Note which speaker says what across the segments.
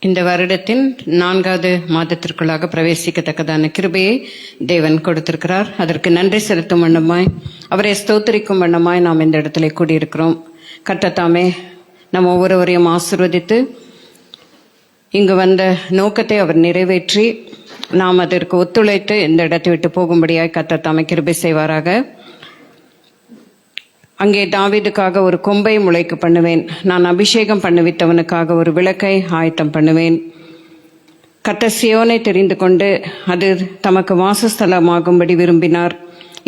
Speaker 1: இந்த வருடத்தின் 4வது மாதத்திற்குள்ளாக பிரவேசிக்கத்தக்கதான கிருபையை தேவன் கொடுத்திருக்கிறார். அதற்கு நன்றி செலுத்தும் வண்ணமாய், அவரை ஸ்தோத்திரிக்கும் வண்ணமாய் நாம் இந்த இடத்துல கூடியிருக்கிறோம். கர்த்தர் நம் ஒவ்வொருவரையும் ஆசீர்வதித்து இங்கு வந்த நோக்கத்தை அவர் நிறைவேற்றி நாம் அதற்கு ஒத்துழைத்து இந்த இடத்தை விட்டு போகும்படியாய் கர்த்தர் கிருபை செய்வாராக. அங்கே தாவீதுக்காக ஒரு கொம்பை முளைக்க பண்ணுவேன், நான் அபிஷேகம் பண்ணுவித்தவனுக்காக ஒரு விளக்கை ஆயத்தம் பண்ணுவேன். கர்த்தர் சியோனை தெரிந்து கொண்டு அது தமக்கு வாசஸ்தலமாகும்படி விரும்பினார்.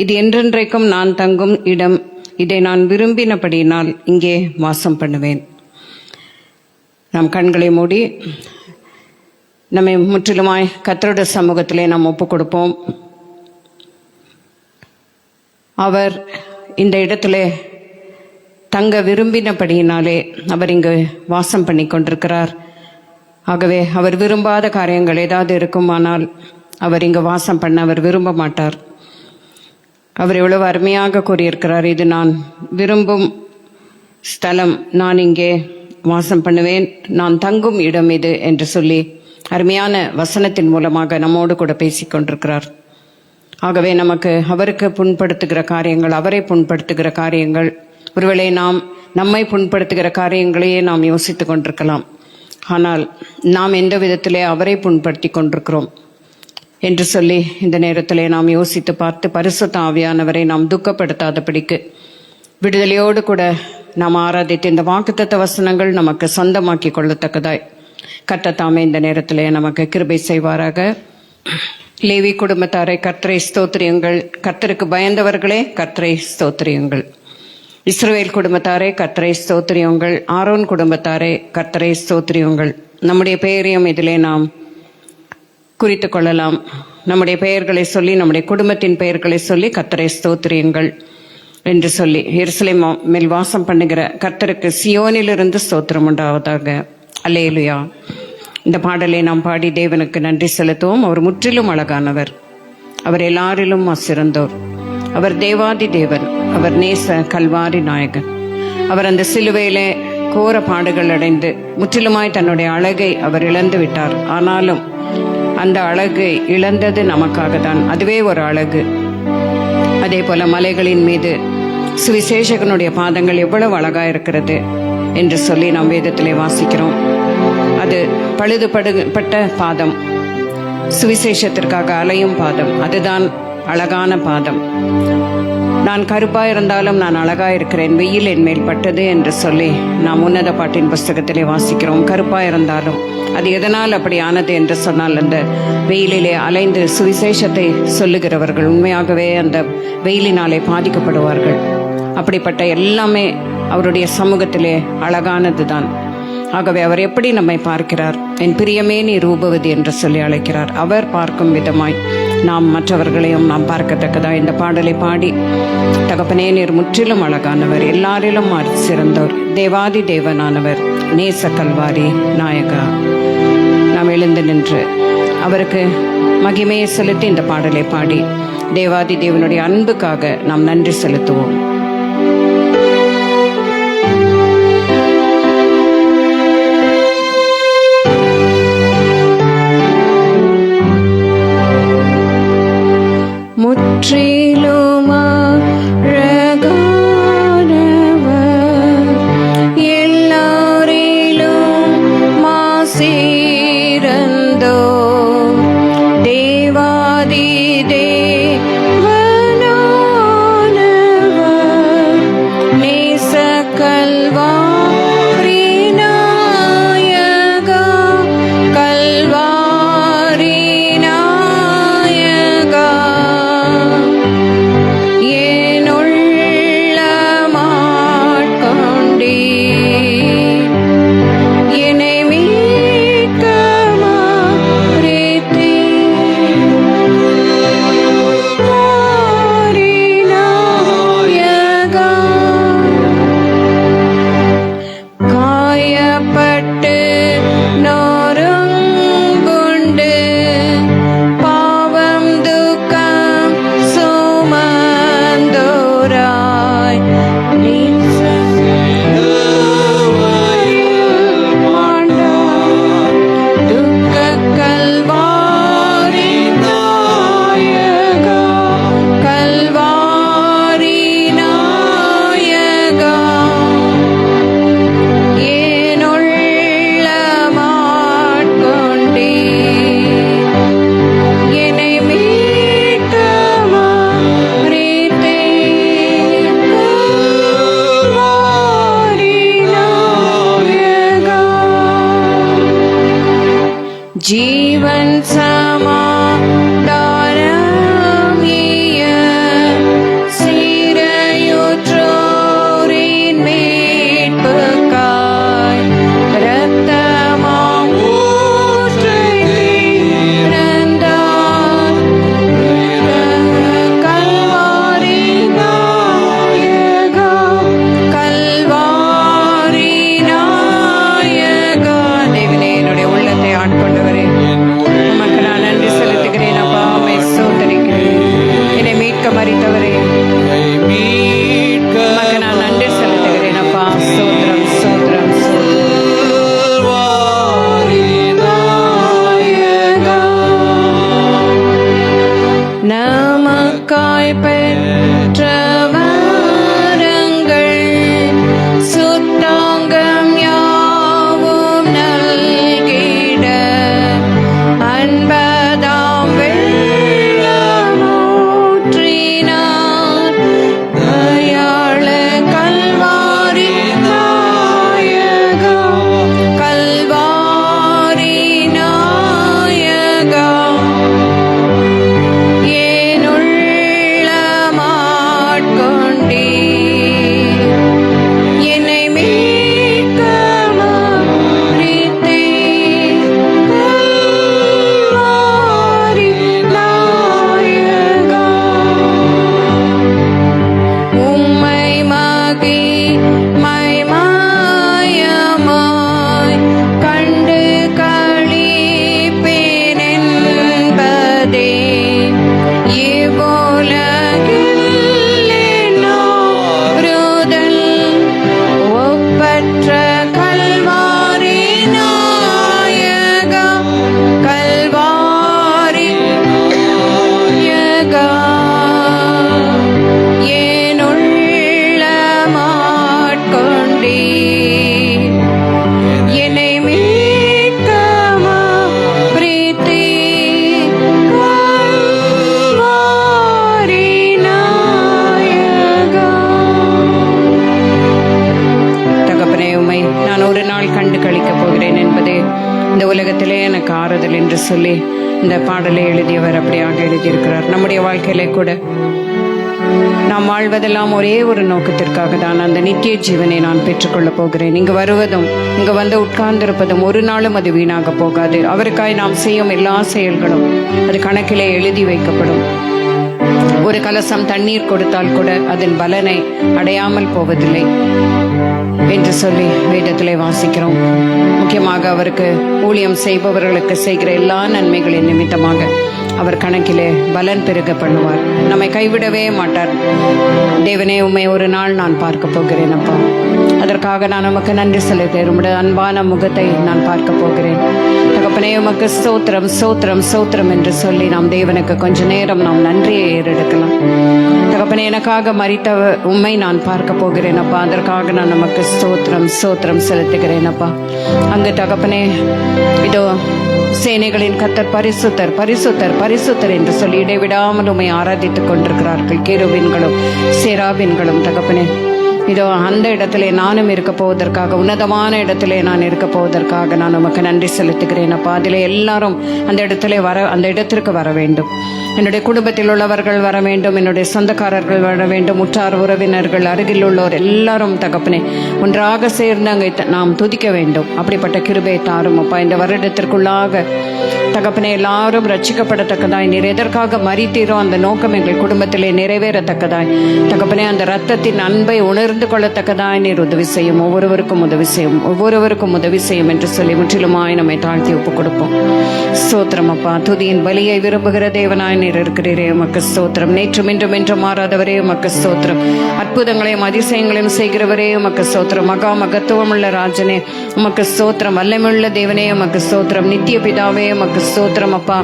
Speaker 1: இது என்றென்றைக்கும் நான் தங்கும் இடம், இதை நான் விரும்பினபடியினால் இங்கே வாசம் பண்ணுவேன். நாம் கண்களை மூடி நம்மை முற்றிலுமாய் கர்த்தருடைய சமூகத்திலே நாம் ஒப்பு கொடுப்போம். அவர் இந்த இடத்திலே தங்க விரும்பினபடியினாலே அவர் இங்கு வாசம் பண்ணி கொண்டிருக்கிறார். ஆகவே அவர் விரும்பாத காரியங்கள் ஏதாவது இருக்குமானால் அவர் இங்கு வாசம் பண்ண அவர் விரும்ப மாட்டார். அவர் எவ்வளவு அருமையாக கூறியிருக்கிறார், இது நான் விரும்பும் ஸ்தலம், நான் இங்கே வாசம் பண்ணுவேன், நான் தங்கும் இடம் இது என்று சொல்லி அருமையான வசனத்தின் மூலமாக நம்மோடு கூட பேசிக்கொண்டிருக்கிறார். ஆகவே நமக்கு அவருக்கு புண்படுத்துகிற காரியங்கள், அவரை புண்படுத்துகிற காரியங்கள், ஒருவேளை நாம் நம்மை புண்படுத்துகிற காரியங்களையே நாம் யோசித்து கொண்டிருக்கலாம். ஆனால் நாம் எந்த விதத்திலே அவரை புண்படுத்தி கொண்டிருக்கிறோம் என்று சொல்லி இந்த நேரத்திலே நாம் யோசித்து பார்த்து பரிசுத்த ஆவியானவரை நாம் துக்கப்படுத்தாதபடிக்கு விடுதலையோடு கூட நாம் ஆராதித்து இந்த வாக்குத்தத்த வசனங்கள் நமக்கு சொந்தமாக்கி கொள்ளத்தக்கதாய் கர்த்தர் இந்த நேரத்திலே நமக்கு கிருபை செய்வாராக. லேவி குடும்பத்தாரை கர்த்தரை ஸ்தோத்திரியுங்கள், கர்த்தருக்கு பயந்தவர்களே கர்த்தரை ஸ்தோத்திரியுங்கள். இஸ்ரவேல் குடும்பத்தாரை கர்த்தரை ஸ்தோத்திரியுங்கள், ஆரோன் குடும்பத்தாரை கர்த்தரை ஸ்தோத்திரியுங்கள். நம்முடைய பெயரையும் இதிலே நாம் குறித்து கொள்ளலாம். நம்முடைய பெயர்களை சொல்லி, நம்முடைய குடும்பத்தின் பெயர்களை சொல்லி கர்த்தரை ஸ்தோத்திரியுங்கள் என்று சொல்லி, எருசலேம் மேல் வாசம் பண்ணுகிற கர்த்தருக்கு சியோனிலிருந்து ஸ்தோத்திரம் உண்டாவதாக. அல்லேலூயா. இந்த பாடலை நாம் பாடி தேவனுக்கு நன்றி செலுத்துவோம். அவர் முற்றிலும் அழகானவர், அவர் எல்லாரிலும் சிறந்தோர், அவர் தேவாதி தேவன், அவர் நேச கல்வாரி நாயகன். அவர் அந்த சிலுவையிலே கோர பாடுகள் அடைந்து முற்றிலுமாய் தன்னுடைய அழகை அவர் இழந்து விட்டார். ஆனாலும் அந்த அழகை இழந்தது நமக்காக தான். அதுவே ஒரு அழகு. அதே போல மலைகளின் மீது சுவிசேஷகனுடைய பாதங்கள் எவ்வளவு அழகா இருக்கிறது என்று சொல்லி நாம் வேதத்திலே வாசிக்கிறோம். அது பழுதுபட்ட பாதம், சுவிசேஷத்திற்காக அலையும் பாதம், அதுதான் அழகான பாதம். நான் கருப்பாக இருந்தாலும் நான் அழகா இருக்கிறேன், வெயில் என் மேல் பட்டது என்று சொல்லி நாம் உன்னத பாட்டின் புஸ்தகத்திலே வாசிக்கிறோம். கருப்பாக இருந்தாலும் அது எதனால் அப்படி ஆனது என்று சொன்னால், அந்த வெயிலிலே அலைந்து சுவிசேஷத்தை சொல்லுகிறவர்கள் உண்மையாகவே அந்த வெயிலினாலே பாதிக்கப்படுவார்கள். அப்படிப்பட்ட எல்லாமே அவருடைய சமூகத்திலே அழகானது தான். ஆகவே அவர் எப்படி நம்மை பார்க்கிறார், என் பிரியமே நீ ரூபவதி என்று சொல்லி அழைக்கிறார். அவர் பார்க்கும் விதமாய் நாம் மற்றவர்களையும் நாம் பார்க்கத்தக்கதா இந்த பாடலை பாடி, தகப்பனே நீர் முற்றிலும் அழகானவர், எல்லாரிலும் சிறந்தவர், தேவாதி தேவனானவர், நேச கல்வாரி நாயகா. நாம் எழுந்து நின்று அவருக்கு மகிமையை செலுத்தி இந்த பாடலை பாடி தேவாதி தேவனுடைய அன்புக்காக நாம் நன்றி செலுத்துவோம். முற்றிலும் அழகானவர், எல்லாரிலும் சிறந்தோர், தேவாதி தேவனானவர், ஜீவன் சமாதானமிய சீரையுற்றோரின் மீட்புக்காய் இரத்தமாம் ஊற்றை திறந்தார். கல்வாரி நாயகா, கல்வாரி நாயகா. தேவனே, என்னுடைய உள்ளத்தை ஆட்கொண்டவரே, உமக்கு நான் நன்றி செலுத்துகிறேன் அப்பா. உம்மை ஸ்தோத்திரிக்கிறேன். என்னை மீட்க மரித்தவரே, உமக்கு நான் நன்றி செலுத்துகிறேன் அப்பா. ஸ்தோத்திரம், ஸ்தோத்திரம், நமக்காய் பெற்ற வரங்கள் சுத்தாங்கம் யாவும் நல்கிட அன்பதாம் வெள்ளமூற்றினார். தயாள கல்வாரி நாயகா, கல்வாரி நாயகா. ஏன் உள்ளமாட்கொண்டீ, என்னை மீட்க மரித்தீ. கல்வாரி நாயகா, உம்மை மகிமைமாயமாய் கண்டு களிப்பேன் என்பதே இவ்வுலகில் என்னோருதல் ஒப்பற்ற கல்வாரி நாயகா, கல்வாரி நாயகா. ஏன் உள்ளமாட்கொண்டீ, என்னை மீட்க மரித்தீ. கல்வாரி நாயகா. தகப்பனே, உம்மை நான் ஒரு நாள் கண்டு கழிக்கப் போகிறேன் என்பதே இந்த உலகத்திலே எனக்கு ஆறுதல் என்று சொல்லி இந்த பாடலை எழுதியவர் அப்படியாக எழுதியிருக்கிறார். நம்முடைய வாழ்க்கையிலே கூட நாம் வாழ்வதெல்லாம் ஒரே ஒரு நோக்கத்திற்காக தான். அந்த நித்திய ஜீவனை நான் பெற்றுக்கொள்ளப் போகிறேன். இங்கு வருவதும் இங்கு வந்து உட்கார்ந்திருப்பதும் ஒரு நாளும் அது வீணாக போகாது. அவருக்காய் நாம் செய்யும் எல்லா செயல்களும் அது கணக்கிலே எழுதி வைக்கப்படும். ஒரு கலசம் தண்ணீர் கொடுத்தால் கூட அதன் பலனை அடையாமல் போவதில்லை என்று சொல்லி வேதத்திலே வாசிக்கிறோம். முக்கியமாக அவருக்கு ஊழியம் செய்பவர்களுக்கு செய்கிற எல்லா நன்மைகளின் நிமித்தமாக அவர் கணக்கிலே பலன் பெருக பண்ணுவார். நம்மை கைவிடவே மாட்டார். தேவனே, உம்மை ஒரு நாள் நான் பார்க்க போகிறேன் அப்பா. அதற்காக நான் உமக்கு நன்றி செலுத்தேன். உம்முடைய அன்பான முகத்தை நான் பார்க்க போகிறேன். தகப்பனே, உமக்கு ஸ்தோத்திரம், ஸ்தோத்திரம், ஸ்தோத்திரம் என்று சொல்லி நாம் தேவனுக்கு கொஞ்ச நேரம் நாம் நன்றியை ஏறெடுக்கலாம். தகப்பனே, எனக்காக மரித்த உம்மை நான் பார்க்க போகிறேன் அப்பா. அதற்காக நான் நமக்கு ஸ்தோத்திரம், ஸ்தோத்திரம் செலுத்துகிறேன் அப்பா. அங்கு தகப்பனே, இதோ சேனைகளின் கர்த்தர் பரிசுத்தர், பரிசுத்தர், பரிசுத்தர் என்று சொல்லி இடைவிடாமல் உம்மை ஆராதித்துக் கொண்டிருக்கிறார்கள் கேருபீன்களும் சேராபீன்களும். தகப்பனே, இதோ அந்த இடத்திலே நானும் இருக்க போவதற்காக, உன்னதமான இடத்திலே நான் இருக்க போவதற்காக நான் உமக்கு நன்றி செலுத்துகிறேன் அப்பா. அதிலே எல்லாரும் அந்த இடத்திற்கு வர வேண்டும். என்னுடைய குடும்பத்தில் உள்ளவர்கள் வர வேண்டும், என்னுடைய சொந்தக்காரர்கள் வர வேண்டும், உற்றார் உறவினர்கள், அருகில் உள்ளோர் எல்லாரும் தகப்பனே ஒன்றாக சேர்ந்து அங்கே நாம் துதிக்க வேண்டும். அப்படிப்பட்ட கிருபையை தாரும் அப்பா. இந்த வருடத்திற்குள்ளாக தகப்பனே எல்லாரும் ரட்சிக்கப்படத்தக்கதாய் நீர் எதற்காக மரித்தீரோ அந்த நோக்கம் எங்கள் குடும்பத்திலே நிறைவேறத்தக்கதாய் தகப்பனே அந்த இரத்தத்தின் அன்பை உணர்ந்து கொள்ளத்தக்கதாய் நீர் உதவி செய்யும். ஒவ்வொருவருக்கும் உதவி செய்யும், ஒவ்வொருவருக்கும் உதவி செய்யும் என்று சொல்லி முற்றிலுமாய் நம்மை தாழ்த்தி ஒப்புக் கொடுப்போம். ஸ்தோத்திரம் அப்பா. துதியின் பலியை விரும்புகிற தேவனாய் நீர் இருக்கிறீரே, உமக்கு ஸ்தோத்திரம். நேற்றும் இன்றும் என்றும் மாறாதவரே உமக்கு ஸ்தோத்திரம். அற்புதங்களையும் அதிசயங்களையும் செய்கிறவரே உமக்கு ஸ்தோத்திரம். மகா மகத்துவமுள்ள ராஜனே உமக்கு ஸ்தோத்திரம். வல்லமையுள்ள தேவனே உமக்கு ஸ்தோத்திரம். நித்திய பிதாவே உமக்கு ஸ்தோத்திரம் அப்பா.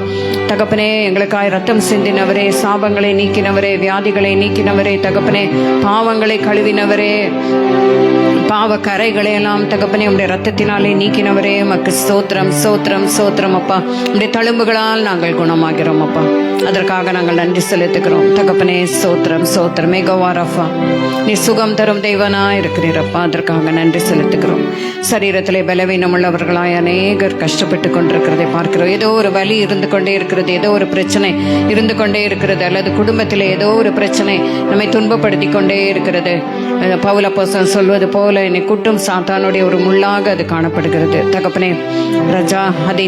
Speaker 1: தகப்பனே, எங்களுக்காய் ரத்தம் சிந்தினவரே, சாபங்களை நீக்கினவரே, வியாதிகளை நீக்கினவரே, தகப்பனே பாவங்களை கழுவினவரே, பாவ கரைகளை எல்லாம் தகப்பனே உடைய ரத்தத்தினாலே நீக்கினவரே உமக்கு ஸ்தோத்திரம் ஸ்தோத்திரம் ஸ்தோத்திரம் அப்பா. உடைய தழும்புகளால் நாங்கள் குணமாகிறோம் அப்பா. அதற்காக நாங்கள் நன்றி செலுத்துகிறோம் தகப்பனே. ஸ்தோத்திரம் ஸ்தோத்திரம். மேகவாரப்பா, நீ சுகம் தரும் தெய்வனா இருக்கிறீரப்பா. அதற்காக நன்றி செலுத்துகிறோம். சரீரத்திலே பலவீனம் உள்ளவர்களாய் அநேகர் கஷ்டப்பட்டு கொண்டிருக்கிறதை பார்க்கிறோம். ஏதோ ஒரு வலி இருந்து கொண்டே இருக்கிறது, ஏதோ ஒரு பிரச்சனை இருந்து கொண்டே இருக்கிறது, அல்லது குடும்பத்தில் ஏதோ ஒரு பிரச்சனை நம்மை துன்பப்படுத்தி கொண்டே இருக்கிறது. பவுல் அப்போஸ்தலன் சொல்வது போல என்னை குட்டும் சாத்தானுடைய ஒரு முள்ளாக அது காணப்படுகிறது தகப்பனே. ராஜா, அதை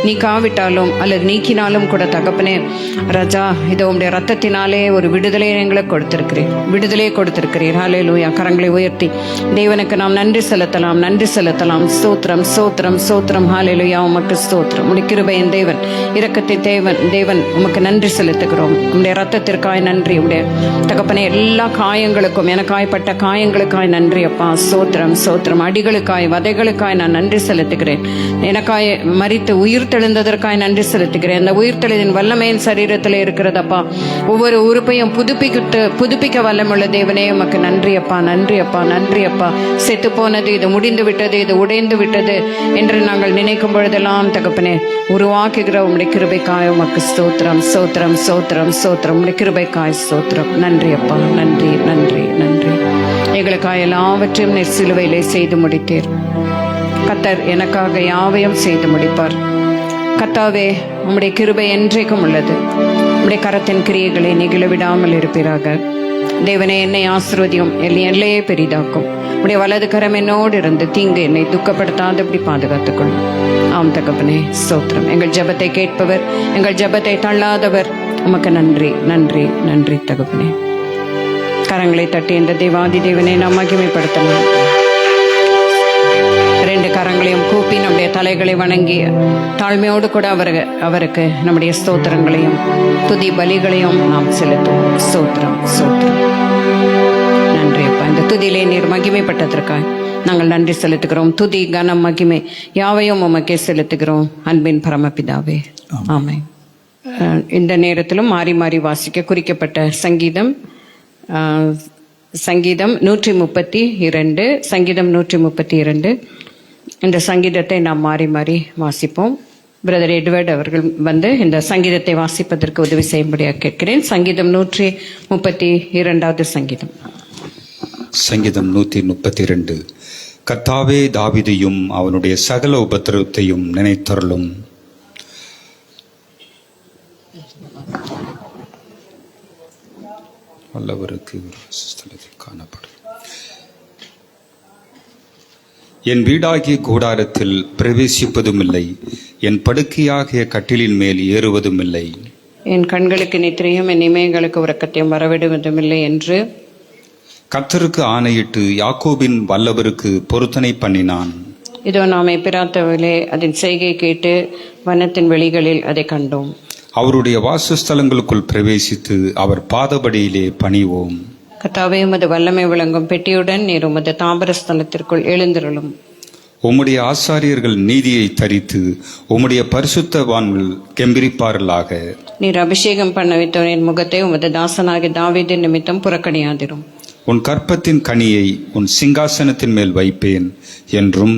Speaker 1: நீக்காவிட்டாலும் அல்லது நீக்கினாலும் கூட தகப்பனே ராஜா, இதோ உடைய ரத்தத்தினாலே ஒரு விடுதலையை எங்களுக்கு கொடுத்திருக்கிறீர். ஹல்லேலூயா. கரங்களை உயர்த்தி தேவனுக்கு நாம் நன்றி செலுத்தலாம், நன்றி செலுத்தலாம். ஸ்தோத்திரம் ஸ்தோத்திரம் ஸ்தோத்திரம். ஹல்லேலூயா. உமக்கு ஸ்தோத்திரம். உடைய கிருபையின் தேவன், இரக்கத்தின் தேவன் உமக்கு நன்றி செலுத்துகிறோம். உடைய ரத்தத்திற்காய் நன்றி. உடைய தகப்பனே எல்லா காயங்களுக்கும், எனக்காய்ப்பட்ட காயங்களுக்காய் நன்றி அப்பா. ஸ்தோத்திரம் ஸ்தோத்திரம். அடிகளுக்காய் வதைகளுக்காய் நான் நன்றி செலுத்துகிறேன். எனக்காய் மரித்து உயிர் தெழுந்ததற்காய் நன்றி செலுத்துகிறேன். அந்த உயிர் தெளிதின் வல்லமையின் சரீரத்தில் இருக்கிறதப்பா. ஒவ்வொரு உறுப்பையும் புதுப்பிக்க வல்லமுள்ள தேவனே உமக்கு நன்றி அப்பா, நன்றி அப்பா, நன்றி அப்பா. செத்து போனது, இது முடிந்து விட்டது, இது உடைந்து விட்டது என்று நாங்கள் நினைக்கும் பொழுதெல்லாம் தகப்பனே உருவாக்குகிற உம்முடைய கிருபைக்காய் உமக்கு ஸ்தோத்திரம் ஸ்தோத்திரம் ஸ்தோத்திரம் ஸ்தோத்திரம். உம்முடைய கிருபைக்காய் ஸ்தோத்திரம். நன்றி அப்பா, நன்றி நன்றி நன்றி. எங்களுக்காய் எல்லாவற்றையும் நீர் சிலுவையிலே செய்து முடித்தீர். கர்த்தர் எனக்காக யாவையும் செய்து முடிப்பார். கர்த்தாவே, உம்முடைய கிருபை என்றைக்கும் உள்ளது. உம்முடைய கரத்தின் கிரியைகளை நெகிழ விடாமல் இருப்பீராக. தேவனே, என்னை ஆசீர்வதியும், எல்லையே பெரிதாக்கும். உடைய வலது கரம் என்னோடு இருந்து தீங்கு என்னை துக்கப்படுத்தாதபடி பாதுகாத்துக்கொள்ளும். ஆம் தகப்பனே, ஸ்தோத்திரம். எங்கள் ஜெபத்தை கேட்பவர், எங்கள் ஜெபத்தை தள்ளாதவர், உமக்கு நன்றி நன்றி நன்றி தகப்பனே. கரங்களை தட்டி இந்த தேவாதி தேவனை நாம் மகிமைப்படுத்தலாம். ரெண்டு கரங்களையும் கூப்பி நம்முடைய தலைகளை வணங்கி தாழ்மையோடு கூட அவருக்கு நம்முடைய ஸ்தோத்திரங்களையும் துதி பலிகளையும் நாம் செலுத்துவோம். ஸ்தோத்திரம் ஸ்தோத்திரம். நன்றி அப்பா. இந்த துதியிலே நீர் மகிமைப்பட்டதற்காக நாங்கள் நன்றி செலுத்துகிறோம். துதி கனம் மகிமை யாவையும் உமக்கே செலுத்துகிறோம் அன்பின் பரமபிதாவே. ஆமென். இந்த நேரத்திலும் மாறி மாறி வாசிக்க குறிக்கப்பட்ட சங்கீதம் 132, சங்கீதம் 132. இந்த சங்கீதத்தை நாம் மாறி மாறி வாசிப்போம். பிரதர் எட்வர்ட் அவர்கள் வந்து இந்த சங்கீதத்தை வாசிப்பதற்கு உதவி செய்யும்படியாக கேட்கிறேன். சங்கீதம் 132.
Speaker 2: சங்கீதம் 132. கர்த்தாவே, தாவீதையும் அவனுடைய சகல உபத்திரவத்தையும் நினைத்தருளும். வல்லவருக்கு காணப்படும். என் வீடாகிய கூடாரத்தில் பிரவேசிப்பதும் இல்லை, என் படுக்கையாகிய கட்டிலின் மேல் ஏறுவதும் இல்லை.
Speaker 1: என் கண்களுக்கு நித்திரையும் என் இமைகளுக்கு உறக்கத்தையும் வரவிடுவதும் இல்லை என்று
Speaker 2: கர்த்தருக்கு ஆணையிட்டு யாக்கோபின் வல்லவருக்கு பொருத்தனை பண்ணினான்.
Speaker 1: இதோ நாமை பிராத்தவர்களே அதன் செய்கை கேட்டு வனத்தின் வெளிகளில் அதை கண்டோம்.
Speaker 2: அவருடைய வாசஸ்தலங்களுக்குள் பிரவேசித்து அவர் பாதபடியிலே பணிவோம்.
Speaker 1: கர்த்தாவே, உமது வல்லமை விளங்கும் பெட்டியுடன் நீர் உமது தாபரஸ்தலத்திற்குள் எழுந்திருளும்.
Speaker 2: உம்முடைய ஆசாரியர்கள் நீதியை தரித்து உம்முடைய பரிசுத்தவான்கள் கெம்பீரிப்பார்களாக.
Speaker 1: நீர் அபிஷேகம் பண்ண வைத்தவரின் முகத்தை உமது தாசனாகிய தாவீதின் நிமித்தம் புறக்கணியாதிரும்.
Speaker 2: உன் கற்பத்தின் கனியை உன் சிங்காசனத்தின் மேல் வைப்பேன் என்றும்,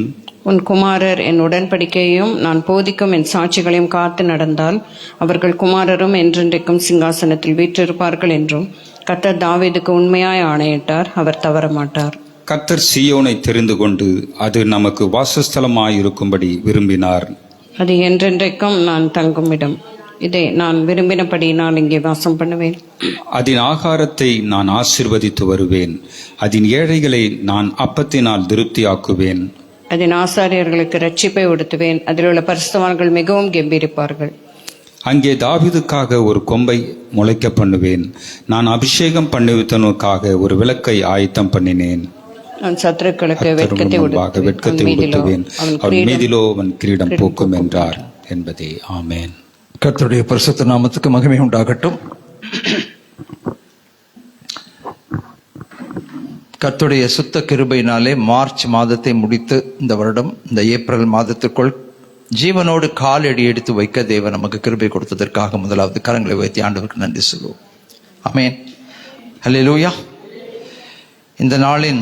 Speaker 1: உன் குமாரர் என் உடன்படிக்கையையும் நான் போதிக்கும் என் சாட்சிகளையும் காத்து நடந்தால் அவர்கள் குமாரரும் என்றென்றைக்கும் சிங்காசனத்தில் வீற்றிருப்பார்கள் என்றும் கர்த்தர் தாவீதுக்கு உண்மையாய் ஆணையிட்டார், அவர் தவற மாட்டார்.
Speaker 2: கர்த்தர் சீயோனை தெரிந்து கொண்டு அது நமக்கு வாசஸ்தலமாயிருக்கும்படி விரும்பினார்.
Speaker 1: அது என்றென்றைக்கும் நான் தங்கும் இடம். இதை நான் விரும்பினபடி நான் இங்கே வாசம் பண்ணுவேன்.
Speaker 2: அதன் ஆகாரத்தை நான் ஆசீர்வதித்து வருவேன், அதன் ஏழைகளை நான் அப்பத்தினால் திருப்தியாக்குவேன்.
Speaker 1: அதன் ஆசாரியர்களுக்கு ரட்சிப்பை உடுத்துவேன், அதில் உள்ள பரிசுத்தவான்கள் மிகவும் கெம்பீரிப்பார்கள்.
Speaker 2: அங்கே தாவீதுக்காக ஒரு கொம்பை முளைக்க பண்ணுவேன், நான் அபிஷேகம் பண்ணுவித்தனுக்காக ஒரு விளக்கை ஆயத்தம் பண்ணினேன்.
Speaker 1: நான் சத்துருக்களுக்கு வெட்கத்தை
Speaker 2: உடுத்துவேன், அவன் மீதிலோ அவன் கிரீடம் பூக்கும் என்றார் என்பதே. ஆமேன்.
Speaker 3: கர்த்தருடைய பரிசுத்த நாமத்துக்கு மகிமை உண்டாகட்டும். கர்த்தருடைய சுத்த கிருபையினாலே மார்ச் மாதத்தை முடித்து இந்த வருடம் இந்த ஏப்ரல் மாதத்திற்குள் ஜீவனோடு காலடி எடுத்து வைக்க தேவன் நமக்கு கிருபை கொடுத்ததற்காக முதலாவது கரங்களை உயர்த்தி ஆண்டவருக்கு நன்றி சொல்லுவோம். ஆமென். ஹல்லேலூயா. இந்த நாளின்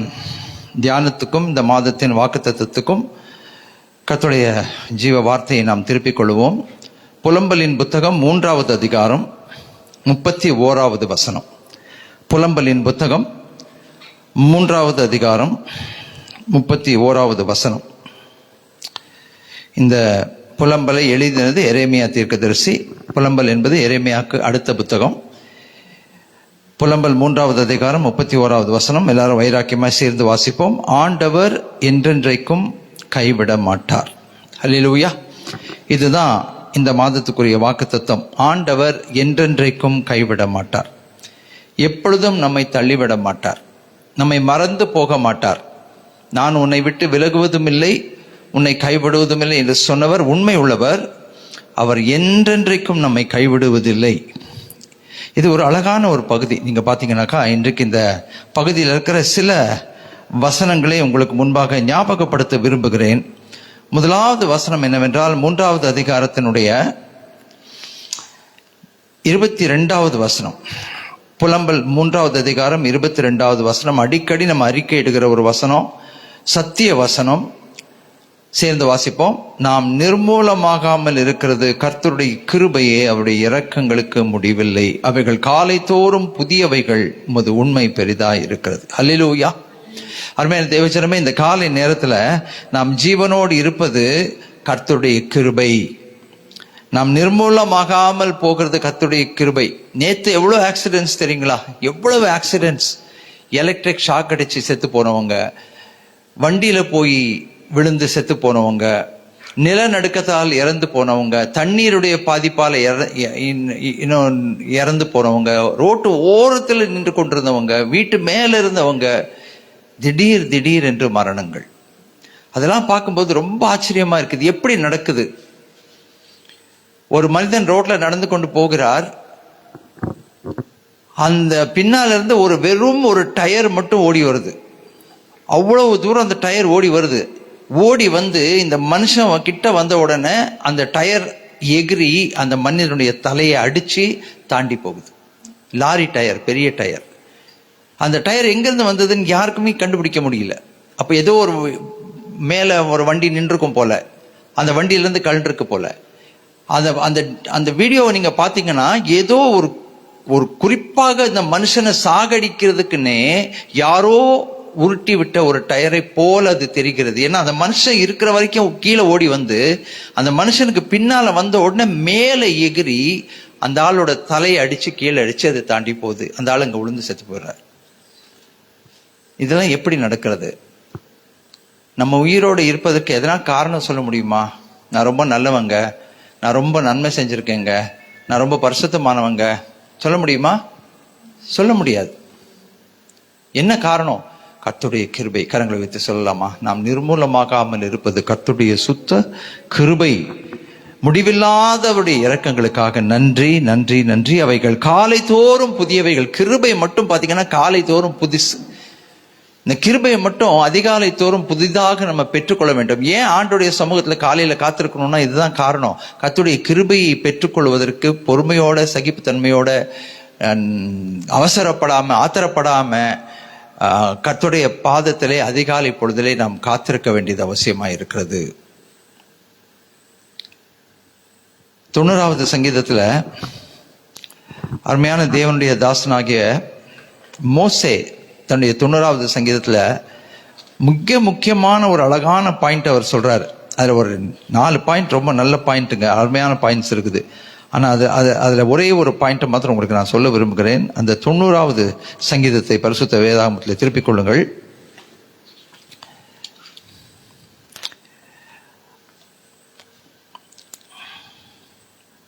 Speaker 3: தியானத்துக்கும் இந்த மாதத்தின் வாக்குத்தத்தத்துக்கும் கர்த்தருடைய ஜீவ வார்த்தையை நாம் திருப்பிக் கொள்வோம். புலம்பலின் புத்தகம் 3வது அதிகாரம் 31வது வசனம். புலம்பலின் புத்தகம் 3வது அதிகாரம் 31வது வசனம். இந்த புலம்பலை எழுதினது எரேமியா தீர்க்கதரிசி. புலம்பல் என்பது எரேமியாவுக்கு அடுத்த புத்தகம். புலம்பல் 3வது அதிகாரம் 31வது வசனம். எல்லாரும் வைராக்கியமாய் சேர்ந்து வாசிப்போம். ஆண்டவர் என்றென்றைக்கும் கைவிட மாட்டார். அல்லேலூயா. இதுதான் இந்த மாதத்துக்குரிய வாக்குத்தத்தம். ஆண்டவர் என்றென்றைக்கும் கைவிட மாட்டார். எப்பொழுதும் நம்மை தள்ளிவிட மாட்டார். நம்மை மறந்து போக மாட்டார். நான் உன்னை விட்டு விலகுவதும் இல்லை, உன்னை கைவிடுவதும் இல்லை என்று சொன்னவர் உண்மை உள்ளவர். அவர் என்றென்றைக்கும் நம்மை கைவிடுவதில்லை. இது ஒரு அழகான ஒரு பகுதி. நீங்க பாத்தீங்கன்னாக்கா இன்றைக்கு இந்த பகுதியில் இருக்கிற சில வசனங்களை உங்களுக்கு முன்பாக ஞாபகப்படுத்த விரும்புகிறேன். முதலாவது வசனம் என்னவென்றால் 3வது அதிகாரத்தினுடைய 22வது வசனம். புலம்பல் 3வது அதிகாரம் 22வது வசனம். அடிக்கடி நம்ம அறிக்கை இடுகிற ஒரு வசனம், சத்திய வசனம். சேர்ந்து வாசிப்போம். நாம் நிர்மூலமாகாமல் இருக்கிறது கர்த்தருடைய கிருபையே, அவருடைய இரக்கங்களுக்கு முடிவில்லை. அவைகள் காலை தோறும் புதியவைகள், உமது உண்மை பெரிதாய் இருக்கிறது. அல்லேலூயா. அருமையான தேவஜனமே, இந்த காலை நேரத்துல நாம் ஜீவனோடு இருப்பது கர்த்தருடைய கிருபை. நாம் நிர்மூலமாகாமல் போகிறது கர்த்தருடைய கிருபை. நேத்து எவ்வளவு ஆக்சிடென்ட்ஸ் தெரியுங்களா? எவ்வளவு ஆக்சிடென்ட்ஸ். எலக்ட்ரிக் ஷாக் அடிச்சு செத்து போனவங்க, வண்டியில போய் விழுந்து செத்து போனவங்க, நிலநடுக்கத்தால் இறந்து போனவங்க, தண்ணீருடைய பாதிப்பால் இறந்து போனவங்க, ரோட்டு ஓரத்தில் நின்று கொண்டிருந்தவங்க, வீட்டு மேல இருந்தவங்க, திடீர் திடீர் என்று மரணங்கள். அதெல்லாம் பார்க்கும்போது ரொம்ப ஆச்சரியமா இருக்குது. எப்படி நடக்குது? ஒரு மனிதன் ரோட்ல நடந்து கொண்டு போகிறார். அந்த பின்னால இருந்து வெறும் ஒரு டயர் மட்டும் ஓடி வருது. அவ்வளவு தூரம் அந்த டயர் ஓடி வருது. ஓடி வந்து இந்த மனுஷன் கிட்ட வந்த உடனே அந்த டயர் எகிரி அந்த மனிதனுடைய தலையை அடிச்சு தாண்டி போகுது. லாரி டயர், பெரிய டயர். அந்த டயர் எங்கிருந்து வந்ததுன்னு யாருக்குமே கண்டுபிடிக்க முடியல. அப்ப ஏதோ ஒரு மேல ஒரு வண்டி நின்றுக்கும் போல, அந்த வண்டியிலிருந்து கழண்டிருக்கு போல. அந்த வீடியோவை நீங்க பாத்தீங்கன்னா ஏதோ ஒரு குறிப்பாக இந்த மனுஷனை சாகடிக்கிறதுக்குன்னே யாரோ உருட்டி விட்ட ஒரு டயரை போல அது தெரிகிறது. ஏன்னா அந்த மனுஷன் இருக்கிற வரைக்கும் கீழே ஓடி வந்து அந்த மனுஷனுக்கு பின்னால வந்த உடனே மேலே எகிரி அந்த ஆளோட தலையை அடிச்சு கீழே அடிச்சு அதை தாண்டி போகுது. அந்த ஆள் அங்க விழுந்து செத்து போயிடுறார். இதெல்லாம் எப்படி நடக்கிறது? நம்ம உயிரோடு இருப்பதற்கு எதனா காரணம் சொல்ல முடியுமா? நான் ரொம்ப நல்லவங்க, நான் ரொம்ப நன்மை செஞ்சிருக்கேங்க, நான் ரொம்ப பரிசுத்தமானவங்க சொல்ல முடியுமா? சொல்ல முடியாது. என்ன காரணம்? கர்த்தருடைய கிருபை. கரங்களை வைத்து சொல்லலாமா? நாம் நிர்மூலமாகாமல் இருப்பது கர்த்தருடைய சுத்த கிருபை. முடிவில்லாதவருடைய இரக்கங்களுக்காக நன்றி நன்றி நன்றி. அவைகள் காலை தோறும் புதியவைகள். கிருபை மட்டும் பாத்தீங்கன்னா காலை தோறும் புதுசு. இந்த கிருபையை மட்டும் அதிகாலை தோறும் புதிதாக நம்ம பெற்றுக்கொள்ள வேண்டும். ஏன் ஆண்டோடைய சமூகத்துல காலையில காத்திருக்கணும்னா இதுதான் காரணம். கர்த்தருடைய கிருபையை பெற்றுக்கொள்வதற்கு பொறுமையோட, சகிப்புத்தன்மையோட, அவசரப்படாம, ஆத்திரப்படாம கர்த்தருடைய பாதத்திலே அதிகாலை பொழுதிலே நாம் காத்திருக்க வேண்டியது அவசியமா இருக்கிறது. 90வது சங்கீதத்துல அருமையான தேவனுடைய தாசனாகிய மோசே தன்னுடைய 90வது சங்கீதத்துல முக்கியமான ஒரு அழகான பாயிண்ட் அவர் சொல்றாரு. அதுல ஒரு 4 பாயிண்ட் ரொம்ப நல்ல பாயிண்ட்டுங்க, அருமையான பாயிண்ட்ஸ் இருக்குது. ஆனா அதுல ஒரே ஒரு பாயிண்ட் மாத்திரம் உங்களுக்கு நான் சொல்ல விரும்புகிறேன். அந்த 90வது சங்கீதத்தை பரிசுத்த வேதாகமத்தில் திருப்பிக் கொள்ளுங்கள்.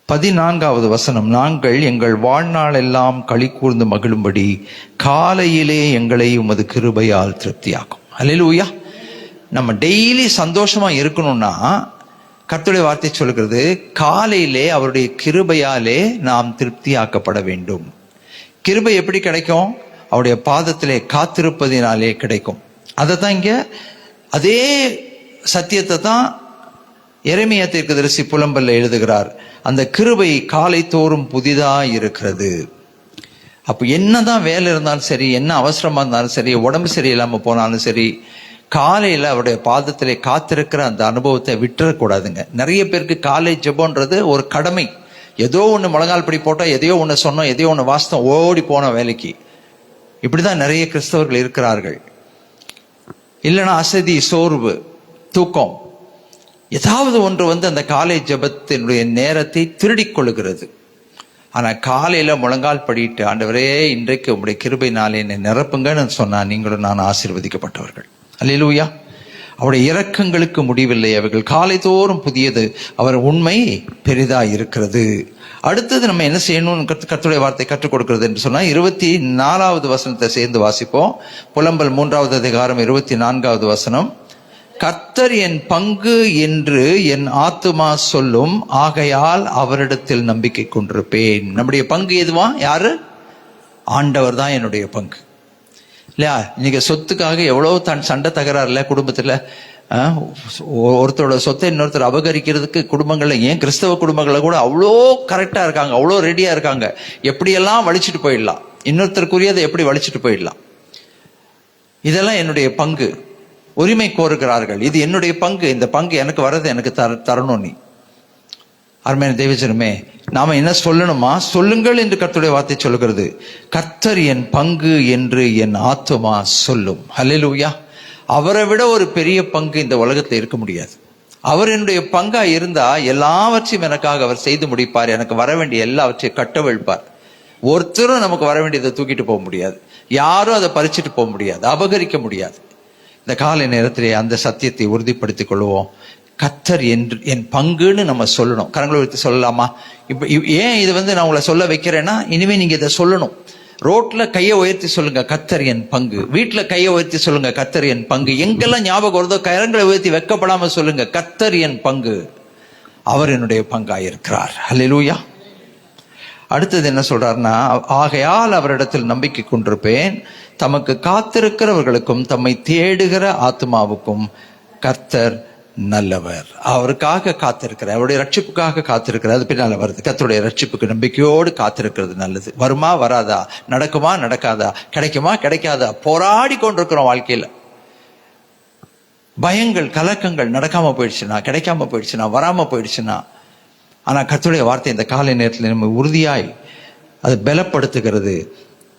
Speaker 3: பதினான்காவது வசனம். நாங்கள் எங்கள் வாழ்நாள் எல்லாம் களி கூர்ந்து மகிழும்படி காலையிலே எங்களை உமது கிருபையால் திருப்தியாக்கும். அல்லேலூயா. நம்ம டெய்லி சந்தோஷமா இருக்கணும்னா கர்த்தருடைய வார்த்தை சொல்கிறது, காலையிலே அவருடைய கிருபையாலே நாம் திருப்தியாக்கப்பட வேண்டும். கிருபை எப்படி கிடைக்கும்? அவருடைய பாதத்திலே காத்திருப்பதினாலே கிடைக்கும். அதை தான் இங்க அதே சத்தியத்தை தான் எரேமியா தீர்க்கதரிசி புலம்பல்ல எழுதுகிறார். அந்த கிருபை காலை தோறும் புதிதா இருக்கிறது. அப்போ என்னதான் வேலை இருந்தாலும் சரி, என்ன அவசரமா இருந்தாலும் சரி, உடம்பு சரியில்லாம போனாலும் சரி, காலையில அவருடைய பாதத்திலே காத்திருக்கிற அந்த அனுபவத்தை விட்டுறக்கூடாதுங்க. நிறைய பேருக்கு காலை ஜெபம்ன்றது ஒரு கடமை. ஏதோ ஒன்று முழங்கால் படி போட்டோம், எதையோ ஒன்று சொன்னோம், எதையோ ஒன்று வாசித்தோம், ஓடி போனோம் வேலைக்கு. இப்படிதான் நிறைய கிறிஸ்தவர்கள் இருக்கிறார்கள். இல்லைன்னா அசதி, சோர்வு, தூக்கம், ஏதாவது ஒன்று அந்த காலை ஜெபத்தினுடைய நேரத்தை திருடிக் கொள்ளுகிறது. ஆனா காலையில முழங்கால் படிட்டு, ஆண்டவரே இன்றைக்கு உங்களுடைய கிருபையினாலே என்னை நிரப்புங்கன்னு சொன்னா நீங்களும் நான் ஆசீர்வதிக்கப்பட்டவர்கள். அல்லேலூயா. அவருடைய இரக்கங்களுக்கு முடிவில்லை, அவைகள் காலை தோறும் புதியது, அவர் உண்மை பெரிதா இருக்கிறது. அடுத்தது நம்ம என்ன செய்யணும், கர்த்தருடைய வார்த்தை கற்றுக் கொடுக்கிறது என்று சொன்னா 24வது வசனத்தை சேர்ந்து வாசிப்போம். புலம்பல் 3வது அதிகாரம் 24வது வசனம். கர்த்தர் என் பங்கு என்று என் ஆத்துமா சொல்லும், ஆகையால் அவரிடத்தில் நம்பிக்கை கொண்டிருப்பேன். நம்முடைய பங்கு எதுவா? யாரு? ஆண்டவர் தான் என்னுடைய பங்கு. இல்லையா? இன்னைக்கு சொத்துக்காக எவ்வளவு சண்டை தகராறு இல்லை குடும்பத்துல. ஒருத்தரோட சொத்தை இன்னொருத்தர் அபகரிக்கிறதுக்கு குடும்பங்கள்ல, ஏன் கிறிஸ்தவ குடும்பங்கள்ல கூட அவ்வளோ கரெக்டா இருக்காங்க, அவ்வளோ ரெடியா இருக்காங்க. எப்படியெல்லாம் வலிச்சுட்டு போயிடலாம், இன்னொருத்தருக்குரியதை எப்படி வலிச்சுட்டு போயிடலாம். இதெல்லாம் என்னுடைய பங்கு. உரிமை கோருகிறார்கள், இது என்னுடைய பங்கு, இந்த பங்கு எனக்கு வர்றது எனக்கு தரணும். நீ அருமையான தேவஜனமே, நாம என்ன சொல்லணுமா? சொல்லுங்கள் என்று கர்த்தருடைய வார்த்தை சொல்லுகிறது. கர்த்தர் என் பங்கு என்று என் ஆத்துமா சொல்லும். ஹல்லேலூயா. அவரை விட ஒரு பெரிய பங்கு இந்த உலகத்தில் இருக்க முடியாது. அவர் என்னுடைய பங்கா இருந்தா எல்லாவற்றையும் எனக்காக அவர் செய்து முடிப்பார். எனக்கு வர வேண்டிய எல்லாவற்றையும் கட்டவிழ்ப்பார். ஒருத்தரும் நமக்கு வர வேண்டியதை தூக்கிட்டு போக முடியாது, யாரும் அதை பறிச்சுட்டு போக முடியாது, அபகரிக்க முடியாது. இந்த காலை நேரத்திலே அந்த சத்தியத்தை உறுதிப்படுத்திக் கொள்வோம். கர்த்தர் என்று என் பங்குன்னு நம்ம சொல்லணும். கரங்களை வைத்து சொல்லலாமா? இப்ப ஏன் இது நான் உங்களை சொல்ல வைக்கிறேன்னா, இனிமே நீங்க இதை சொல்லணும். ரோட்ல கையை உயர்த்தி சொல்லுங்க, கர்த்தர் என் பங்கு. வீட்டுல கையை உயர்த்தி சொல்லுங்க, கர்த்தர் என் பங்கு. எங்கெல்லாம் ஞாபகம் வருதோ கரங்களை உயர்த்தி வெக்கப்படாம சொல்லுங்க, கர்த்தர் என் பங்கு, அவர் என்னுடைய பங்காயிருக்கிறார். ஹல்லேலூயா. அடுத்தது என்ன சொல்றாருன்னா, ஆகையால் அவரிடத்தில் நம்பிக்கை கொண்டிருப்பேன், தமக்கு காத்திருக்கிறவர்களுக்கும் தம்மை தேடுகிற ஆத்மாவுக்கும் கர்த்தர் நல்லவர். அவருக்காக காத்திருக்கிறார், அவருடைய ரட்சிப்புக்காக காத்திருக்கிறார். அது பின்னால வருது. கர்த்தருடைய ரட்சிப்புக்கு நம்பிக்கையோடு காத்திருக்கிறது நல்லது. வருமா வராதா, நடக்குமா நடக்காதா, கிடைக்குமா கிடைக்காதா, போராடி கொண்டிருக்கிறோம் வாழ்க்கையில. பயங்கள், கலக்கங்கள் நடக்காம போயிடுச்சுன்னா, கிடைக்காம போயிடுச்சுன்னா, வராம போயிடுச்சுன்னா, ஆனா கர்த்தருடைய வார்த்தை இந்த காலை நேரத்தில் நம்ம உறுதியாய் அது பலப்படுத்துகிறது.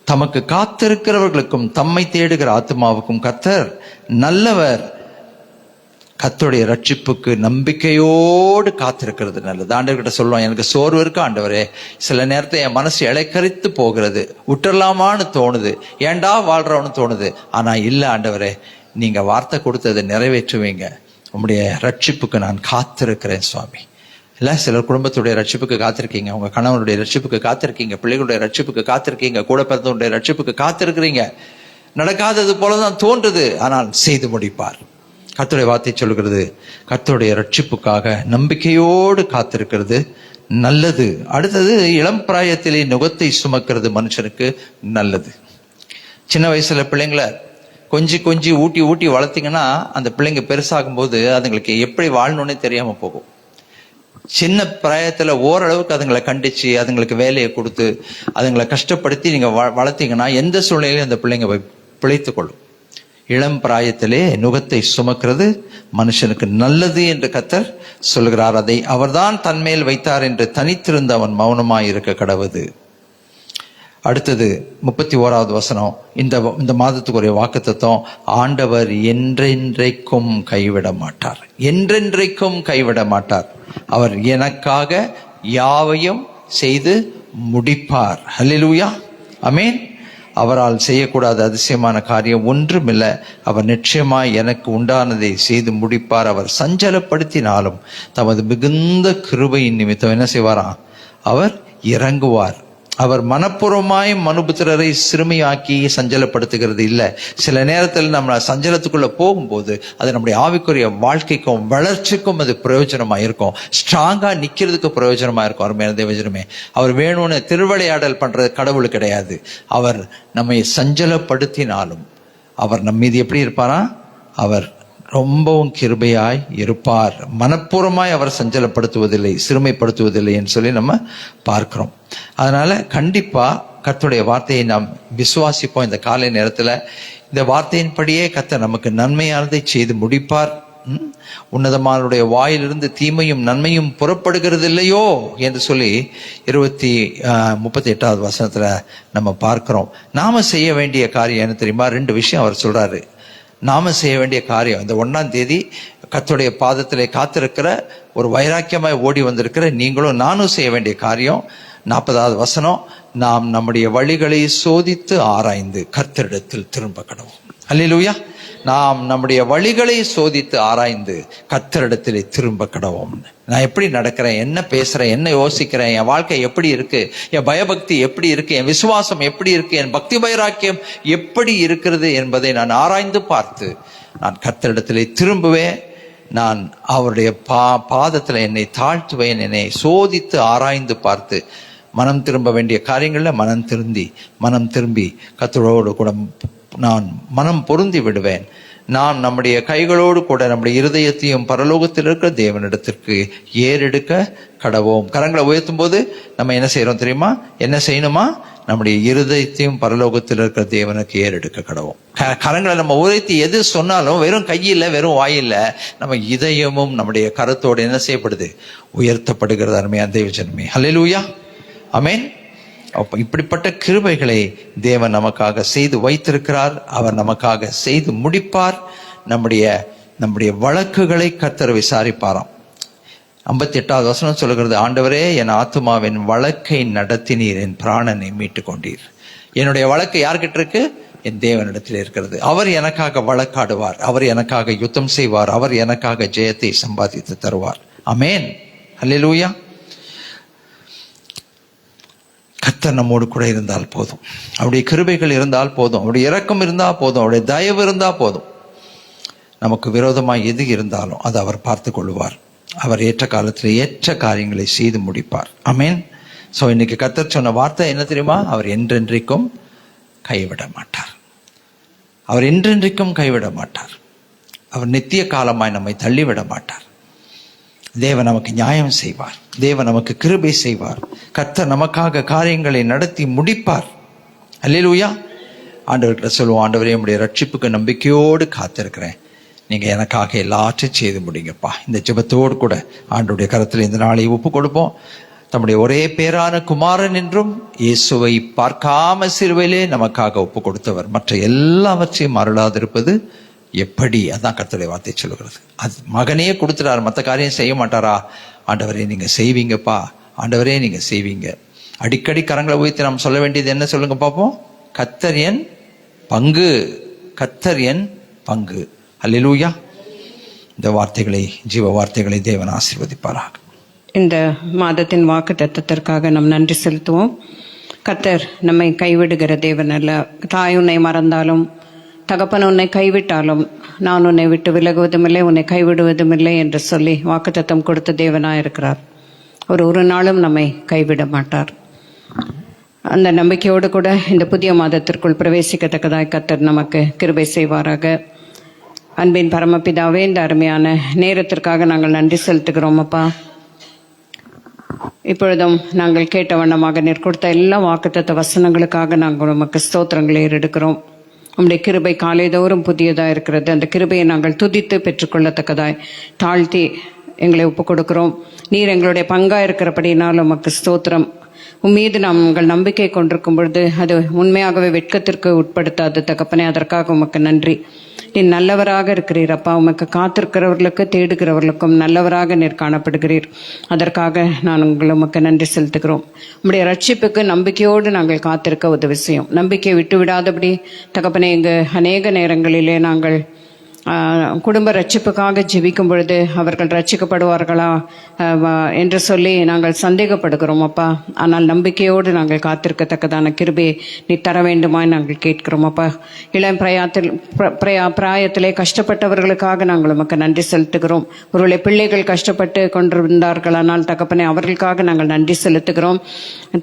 Speaker 3: தமக்கு காத்திருக்கிறவர்களுக்கும் தம்மை தேடுகிற ஆத்மாவுக்கும் கர்த்தர் நல்லவர். கர்த்தருடைய ரட்சிப்புக்கு நம்பிக்கையோடு காத்திருக்கிறது நல்லது. ஆண்டவர்கிட்ட சொல்லுவோம், எனக்கு சோர்வு இருக்கு ஆண்டவரே, சில நேரத்தை என் மனசு இளைக்கரித்து போகிறது, விட்டுறலாமான்னு தோணுது, ஏண்டா வாழ்றோன்னு தோணுது. ஆனா இல்ல ஆண்டவரே, நீங்க வார்த்தை கொடுத்ததை நிறைவேற்றுவீங்க, உங்களுடைய ரட்சிப்புக்கு நான் காத்திருக்கிறேன் சுவாமி. இல்ல, சிலர் குடும்பத்துடைய ரட்சிப்புக்கு காத்திருக்கீங்க, உங்க கணவனுடைய ரட்சிப்புக்கு காத்திருக்கீங்க, பிள்ளைகளுடைய ரட்சிப்புக்கு காத்திருக்கீங்க, கூட பிறந்தவனுடைய ரட்சிப்புக்கு காத்திருக்கிறீங்க. நடக்காதது போலதான் தோன்றுது, ஆனால் செய்து முடிப்பார். கர்த்தருடைய வார்த்தை சொல்லுகிறது, கர்த்தருடைய ரட்சிப்புக்காக நம்பிக்கையோடு காத்திருக்கிறது நல்லது. அடுத்தது, இளம் பிராயத்திலே நுகத்தை சுமக்கிறது மனுஷனுக்கு நல்லது. சின்ன வயசுல பிள்ளைங்களை கொஞ்சி கொஞ்சி ஊட்டி ஊட்டி வளர்த்தீங்கன்னா, அந்த பிள்ளைங்க பெருசாகும் போது அதுங்களுக்கு எப்படி வாழணும்னே தெரியாம போகும். சின்ன பிராயத்துல ஓரளவுக்கு அதுங்களை கண்டிச்சு, அதுங்களுக்கு வேலையை கொடுத்து, அதுங்களை கஷ்டப்படுத்தி நீங்க வளர்த்தீங்கன்னா எந்த சூழ்நிலையிலும் அந்த பிள்ளைங்க பிழைத்து கொள்ளும். இளம் பிராயத்திலே நுகத்தை சுமக்கிறது மனுஷனுக்கு நல்லது என்று கர்த்தர் சொல்கிறார். அதை அவர்தான் தன்மேல் வைத்தார் என்று தனித்திருந்த அவன் மௌனமாய் இருக்க கடவுது. அடுத்தது 31வது வசனம். இந்த மாதத்துக்கு ஒரு வாக்குத்தத்தம், ஆண்டவர் என்றென்றைக்கும் கைவிட மாட்டார், என்றென்றைக்கும் கைவிட மாட்டார். அவர் எனக்காக யாவையும் செய்து முடிப்பார். ஹல்லேலூயா, ஆமென். அவரால் செய்யக்கூடாத அதிசயமான காரியம் ஒன்றுமில்லை. அவர் நிச்சயமாய் எனக்கு உண்டானதை செய்து முடிப்பார். அவர் சஞ்சலப்படுத்தினாலும் தமது மிகுந்த கிருபையின் நிமித்தம் என்ன செய்வாராம்? அவர் இறங்குவார். அவர் மனப்பூர்வமாய் மனுபுத்திரரை சிறுமையாக்கி சஞ்சலப்படுத்துகிறது இல்லை. சில நேரத்தில் நம்ம சஞ்சலத்துக்குள்ள போகும்போது அது நம்முடைய ஆவிக்குரிய வாழ்க்கைக்கும் வளர்ச்சிக்கும் அது பிரயோஜனமா இருக்கும், ஸ்ட்ராங்கா நிக்கிறதுக்கு பிரயோஜனமா இருக்கும். அருமையான தேவஜனமே, அவர் வேணும்னு திருவிளையாடல் பண்றது கடவுள் கிடையாது. அவர் நம்மை சஞ்சலப்படுத்தினாலும் அவர் நம்ம மீது எப்படி இருப்பாரா? அவர் ரொம்பவும் கிருபையாய் இருப்பார். மனப்பூர்வமாய் அவர் சஞ்சலப்படுத்துவதில்லை, சிறுமைப்படுத்துவதில்லை என்று சொல்லி நம்ம பார்க்கிறோம். அதனால கண்டிப்பா கர்த்தருடைய வார்த்தையை நாம் விசுவாசிப்போம். இந்த காலை நேரத்துல இந்த வார்த்தையின்படியே கர்த்தர் நமக்கு நன்மையானதை செய்து முடிப்பார். உன்னதமானுடைய வாயிலிருந்து தீமையும் நன்மையும் புறப்படுகிறது இல்லையோ என்று சொல்லி 38வது வசனத்துல நம்ம பார்க்கிறோம். நாம செய்ய வேண்டிய காரியம் என்ன தெரியுமா? 2 விஷயம் அவர் சொல்றாரு. நாம செய்ய வேண்டிய காரியம், இந்த 1ஆம் தேதி கர்த்தருடைய பாதத்திலே காத்திருக்கிற ஒரு வைராக்கியமாய் ஓடி வந்திருக்கிற நீங்களும் நானும் செய்ய வேண்டிய காரியம் 40வது வசனம், நாம் நம்முடைய வழிகளை சோதித்து ஆராய்ந்து கர்த்தரிடத்தில் திரும்ப கடவோம். அல்லேலூயா. நாம் நம்முடைய வழிகளை சோதித்து ஆராய்ந்து கர்த்தரிடத்திலே திரும்ப கடவோம். நான் எப்படி நடக்கிறேன், என்ன பேசுறேன், என்ன யோசிக்கிறேன், என் வாழ்க்கை எப்படி இருக்கு, என் பயபக்தி எப்படி இருக்கு, என் விசுவாசம் எப்படி இருக்கு, என் பக்தி வைராக்கியம் எப்படி இருக்கிறது என்பதை நான் ஆராய்ந்து பார்த்து நான் கர்த்தரிடத்திலே திரும்புவேன். நான் அவருடைய பாதத்துல என்னை தாழ்த்துவேன். என்னை சோதித்து ஆராய்ந்து பார்த்து மனம் திரும்ப வேண்டிய காரியங்கள்ல மனம் திரும்பி கர்த்தரோடு கூட நான் மனம் பொருந்தி விடுவேன். நாம் நம்முடைய கைகளோடு கூட நம்முடைய இருதயத்தையும் பரலோகத்தில் இருக்கிற தேவனிடத்திற்கு ஏறெடுக்க கடவோம். கரங்களை உயர்த்தும் போது நம்ம என்ன செய்யறோம் தெரியுமா? என்ன செய்யணுமா? நம்முடைய இருதயத்தையும் பரலோகத்தில் இருக்கிற தேவனுக்கு ஏறெடுக்க கடவோம். கரங்களை நம்ம உயர்த்தி எது சொன்னாலும் வெறும் கையில வெறும் வாயில்ல, நம்ம இதயமும் நம்முடைய கருத்தோடு என்ன செய்யப்படுது? உயர்த்தப்படுகிறது. அருமையான தேவ ஜனமே, ஹல்லேலூயா, ஆமென். இப்படிப்பட்ட கிருபைகளை தேவன் நமக்காக செய்து வைத்திருக்கிறார். அவர் நமக்காக செய்து முடிப்பார். நம்முடைய வழக்குகளை கர்த்தர் விசாரிப்பாராம். 58வது வசனம் சொல்லுகிறது, ஆண்டவரே, என் ஆத்துமாவின் வழக்கை நடத்தினீர், என் பிராணனை மீட்டு கொண்டீர். என்னுடைய வழக்கு யார்கிட்ட இருக்கு? என் தேவனிடத்தில் இருக்கிறது. அவர் எனக்காக வழக்காடுவார், அவர் எனக்காக யுத்தம் செய்வார், அவர் எனக்காக ஜெயத்தை சம்பாதித்து தருவார். ஆமென், அல்லேலூயா. கர்த்தர் நம்மோடு கூட இருந்தால் போதும், அவருடைய கிருபைகள் இருந்தால் போதும், அவருடைய இரக்கம் இருந்தால் போதும், அவருடைய தயவு இருந்தால் போதும். நமக்கு விரோதமாய் எது இருந்தாலும் அதை அவர் பார்த்து கொள்வார். அவர் ஏற்ற காலத்தில் ஏற்ற காரியங்களை செய்து முடிப்பார். ஆமென். ஸோ இன்னைக்கு கர்த்தர் சொன்ன வார்த்தை என்ன தெரியுமா? அவர் என்றென்றைக்கும் கைவிட மாட்டார். அவர் என்றென்றைக்கும் கைவிட மாட்டார். அவர் நித்திய காலமாய் நம்மை தள்ளிவிட மாட்டார். தேவன் நமக்கு நியாயம் செய்வார். தேவன் நமக்கு கிருபை செய்வார். கர்த்தர் நமக்காக காரியங்களை நடத்தி முடிப்பார். அல்லேலூயா. ஆண்டவர்கிட்ட சொல்லுவோம், ஆண்டவரே, உம்முடைய ரட்சிப்புக்கு நம்பிக்கையோடு காத்திருக்கிறேன், நீங்க எனக்காக எல்லாற்றையும் செய்து முடிங்கப்பா. இந்த ஜெபத்தோடு கூட ஆண்டவருடைய கரத்தில் இந்த நாளை ஒப்பு கொடுப்போம். தம்முடைய ஒரே பேரான குமாரன் என்றும் இயேசுவை பார்க்காம சிலுவையிலே நமக்காக ஒப்பு கொடுத்தவர் மற்ற எல்லாவற்றையும் அருளாதிருப்பது எப்படி? அதான் கர்த்தருடைய வார்த்தை சொல்லுகிறது. அது மகனையே கொடுத்துட்டார், மற்ற காரியம் செய்ய மாட்டாரா? ஆண்டவரே நீங்க செய்வீங்கப்பா, ஆண்டவரே நீங்க செய்வீங்க. அடிக்கடி கரங்களை உயர்த்தி நாம் சொல்ல வேண்டியது என்ன சொல்லுங்க பார்ப்போம்? கர்த்தர் என் பங்கு, கர்த்தர் என் பங்கு. அல்லேலூயா. இந்த வார்த்தைகளை, ஜீவ வார்த்தைகளை தேவன் ஆசீர்வதிப்பாராக.
Speaker 1: இந்த மாதத்தின் வாக்கு தத்தத்திற்காக நாம் நன்றி செலுத்துவோம். கர்த்தர் நம்மை கைவிடுகிற தேவன் அல்ல. தாய் உன்னை மறந்தாலும், தகப்பன் உன்னை கைவிட்டாலும், நான் உன்னை விட்டு விலகுவதுமில்லை, உன்னை கைவிடுவதுமில்லை என்று சொல்லி வாக்குத்தத்தம் கொடுத்த தேவனாயிருக்கிறார். ஒரு நாளும் நம்மை கைவிட மாட்டார். அந்த நம்பிக்கையோடு கூட இந்த புதிய மாதத்திற்குள் பிரவேசிக்கத்தக்கதாய் கர்த்தர் நமக்கு கிருபை செய்வாராக. அன்பின் பரமபிதாவே, இந்த அருமையான நேரத்திற்காக நாங்கள் நன்றி செலுத்துகிறோம் அப்பா. இப்பொழுதும் நாங்கள் கேட்ட வண்ணமாக நீர் கொடுத்த எல்லா வாக்குத்தத்த வசனங்களுக்காக நாங்கள் உமக்கு ஸ்தோத்திரங்களை ஏறெடுக்கிறோம். உம்முடைய கிருபை காலைதோறும் புதியதாக இருக்கிறது. அந்த கிருபையை நாங்கள் துதித்து பெற்றுக்கொள்ளத்தக்கதாய் தாழ்த்தி எங்களை ஒப்பு கொடுக்கிறோம். நீர் எங்களுடைய பங்காக இருக்கிறபடினால் உமக்கு ஸ்தோத்திரம். உம்மீது நாங்கள் நம்பிக்கை கொண்டிருக்கும் பொழுது அது உண்மையாகவே வெட்கத்திற்கு உட்படுத்தாது தகப்பனே. அதற்காக உமக்கு நன்றி. நீ நல்லவராக இருக்கிறீர் அப்பா. உமக்கு காத்திருக்கிறவர்களுக்கு, தேடுகிறவர்களுக்கும் நல்லவராக நீர் காணப்படுகிறீர். அதற்காக நான் உமக்கு நன்றி செலுத்துகிறோம். உம்முடைய ரட்சிப்புக்கு நம்பிக்கையோடு நாங்கள் காத்திருக்க உதவி செய்யும். நம்பிக்கை விட்டு விடாதபடி தகப்பனே, இங்கு அநேக நேரங்களிலே நாங்கள் குடும்ப ரட்சிப்புக்காக ஜெபிக்கும் பொழுது அவர்கள் ரட்சிக்கப்படுவார்களா என்று சொல்லி நாங்கள் சந்தேகப்படுகிறோம் அப்பா. ஆனால் நம்பிக்கையோடு நாங்கள் காத்திருக்கத்தக்கதான கிருபையை நீ தர வேண்டுமாய் நாங்கள் கேட்கிறோம் அப்பா. இளம் பிராயத்திலே கஷ்டப்பட்டவர்களுக்காக நாங்கள் உமக்கு நன்றி செலுத்துகிறோம். ஒருவேளை பிள்ளைகள் கஷ்டப்பட்டு கொண்டிருந்தார்கள், ஆனால் தகப்பனே அவர்களுக்காக நாங்கள் நன்றி செலுத்துகிறோம்.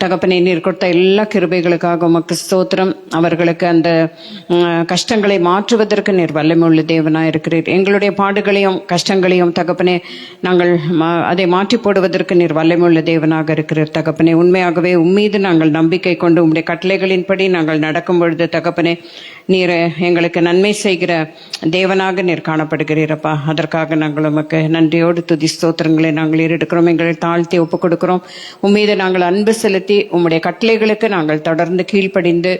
Speaker 1: தகப்பனே, நீர் கொடுத்த எல்லா கிருபைகளுக்காக உமக்கு ஸ்தோத்திரம். அவர்களுக்கு அந்த கஷ்டங்களை மாற்றுவதற்கு நீர் வல்லமை உள்ள தேவன் தேவனாக இருக்கிறீர். எங்களுடைய பாடுகளையும் கஷ்டங்களையும் தகப்பனே நாங்கள் அதை மாற்றி போடுவதற்கு நீர் வல்லமையுள்ள தேவனாக இருக்கிறீர் தகப்பனே. உண்மையாகவே உம்மீது நாங்கள் நம்பிக்கை கொண்டு உம்முடைய கட்டளைகளின்படி நாங்கள் நடக்கும் பொழுது தகப்பனே நீர் எங்களுக்கு நன்மை செய்கிற தேவனாக நீர் காணப்படுகிறீரப்பா. அதற்காக நாங்கள் உமக்கு நன்றியோடு துதி ஸ்தோத்திரங்களை நாங்கள் ஏறெடுக்கிறோம். எங்களை தாழ்த்தி ஒப்புக் கொடுக்கிறோம். உம்மீது நாங்கள் அன்பு செலுத்தி உம்முடைய கட்டளைகளுக்கு நாங்கள் தொடர்ந்து கீழ்ப்படிந்து